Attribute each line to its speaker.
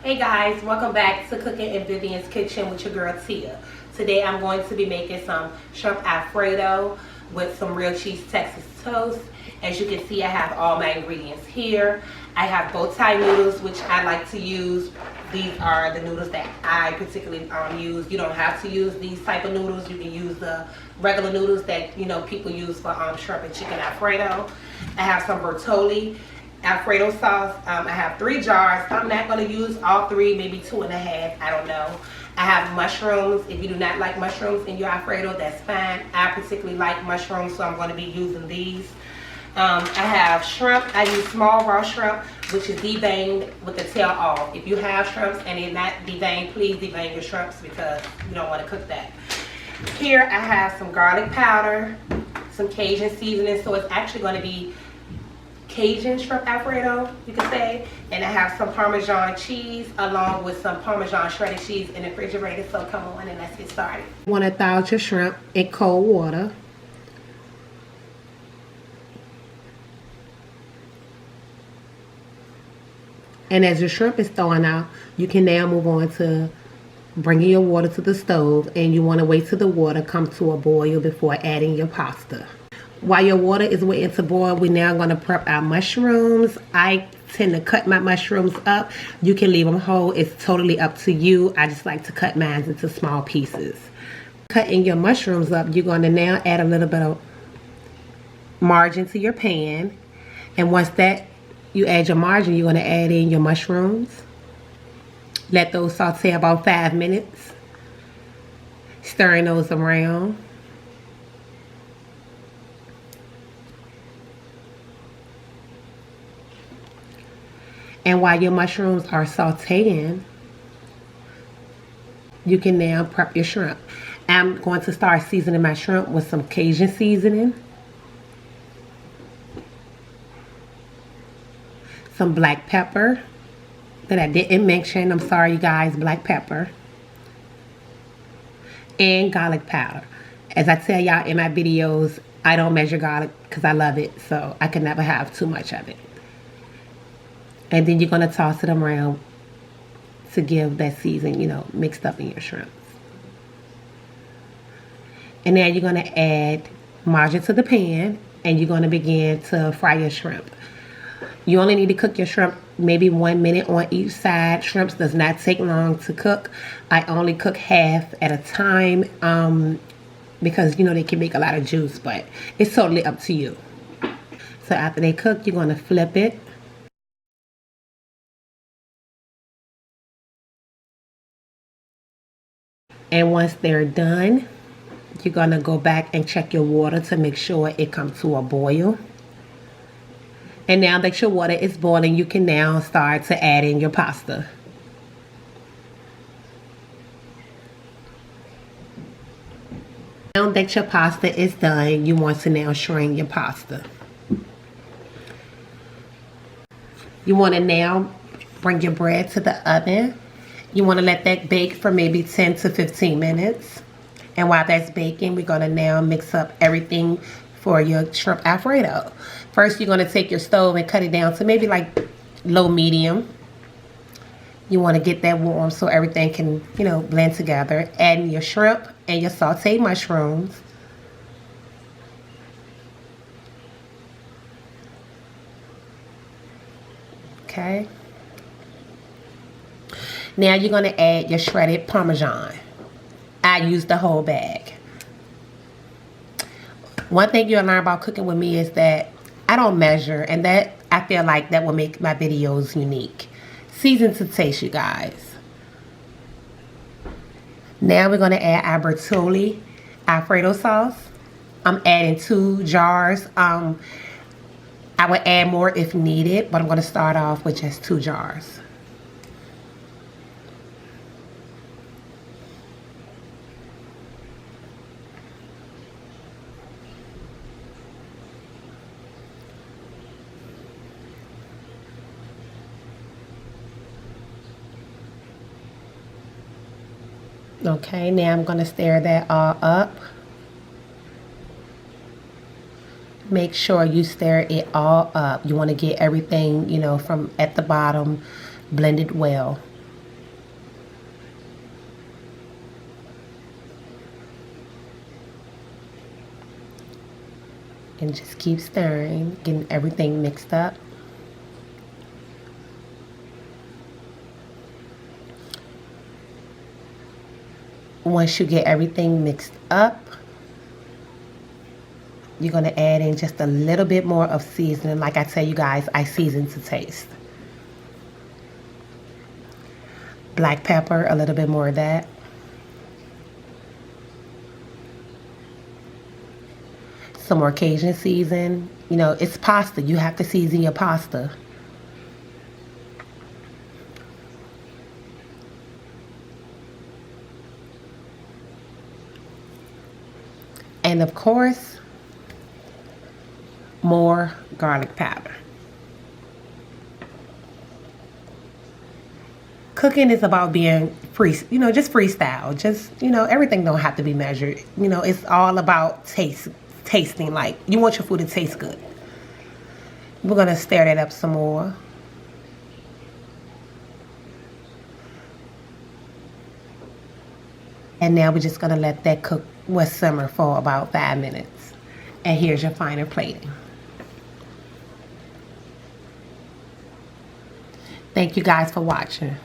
Speaker 1: Hey guys, welcome back to Cooking in Vivian's Kitchen with your girl Tia. Today I'm going to be making some shrimp Alfredo with some real cheese Texas toast. As you can see, I have all my ingredients here. I have bow tie noodles, which I like to use. These are the noodles that I particularly use. You don't have to use these type of noodles. You can use the regular noodles that people use for shrimp and chicken Alfredo. I have some Bertolli Alfredo sauce. I have 3 jars. I'm not going to use all 3, maybe 2.5. I don't know. I have mushrooms. If you do not like mushrooms in your Alfredo, that's fine. I particularly like mushrooms, so I'm going to be using these. I have shrimp. I use small raw shrimp, which is deveined with the tail off. If you have shrimps and they're not deveined, please devein your shrimps because you don't want to cook that. Here I have some garlic powder, some Cajun seasoning, so it's actually going to be Cajun shrimp Alfredo, you could say. And I have some Parmesan cheese along with some Parmesan shredded cheese in the refrigerator. So come on and let's get started. You want to thaw out your shrimp in cold water. And as your shrimp is thawing out, you can now move on to bringing your water to the stove, and you want to wait till the water comes to a boil before adding your pasta. While your water is waiting to boil, we're now going to prep our mushrooms. I tend to cut my mushrooms up. You can leave them whole. It's totally up to you. I just like to cut mine into small pieces. Cutting your mushrooms up, you're going to now add a little bit of margarine to your pan. And once that you add your margarine, you're going to add in your mushrooms. Let those saute about 5 minutes. Stirring those around. And while your mushrooms are sauteing, you can now prep your shrimp. I'm going to start seasoning my shrimp with some Cajun seasoning, some black pepper that I didn't mention. I'm sorry, you guys, black pepper, and garlic powder. As I tell y'all in my videos, I don't measure garlic because I love it, so I can never have too much of it. And then you're going to toss it around to give that seasoning, mixed up in your shrimps. And now you're going to add margarine to the pan, and you're going to begin to fry your shrimp. You only need to cook your shrimp maybe 1 minute on each side. Shrimps does not take long to cook. I only cook half at a time because, they can make a lot of juice, but it's totally up to you. So after they cook, you're going to flip it. And once they're done, you're going to go back and check your water to make sure it comes to a boil. And now that your water is boiling, you can now start to add in your pasta. Now that your pasta is done, you want to now strain your pasta. You want to now bring your bread to the oven. You want to let that bake for maybe 10 to 15 minutes. And while that's baking, we're going to now mix up everything for your shrimp Alfredo. First, you're going to take your stove and cut it down to maybe like low medium. You want to get that warm so everything can, blend together. Adding your shrimp and your sauteed mushrooms. Okay. Now you're going to add your shredded Parmesan. I use the whole bag. One thing you'll learn about cooking with me is that I don't measure, and that I feel like that will make my videos unique. Season to taste, you guys. Now we're going to add our Bertolli Alfredo sauce. I'm adding 2 jars. I would add more if needed, but I'm going to start off with just 2 jars. Okay, now I'm going to stir that all up. Make sure you stir it all up. You want to get everything, from at the bottom blended well. And just keep stirring, getting everything mixed up. Once you get everything mixed up, you're going to add in just a little bit more of seasoning. Like I tell you guys, I season to taste. Black pepper, a little bit more of that. Some more Cajun season. You know, it's pasta. You have to season your pasta. And of course, more garlic powder. Cooking is about being free, you know, just freestyle. Just, you know, everything don't have to be measured. You know, it's all about tasting. Like, you want your food to taste good. We're going to stir that up some more. And now we're just going to let that cook, simmer for about 5 minutes. And here's your final plating. Thank you guys for watching.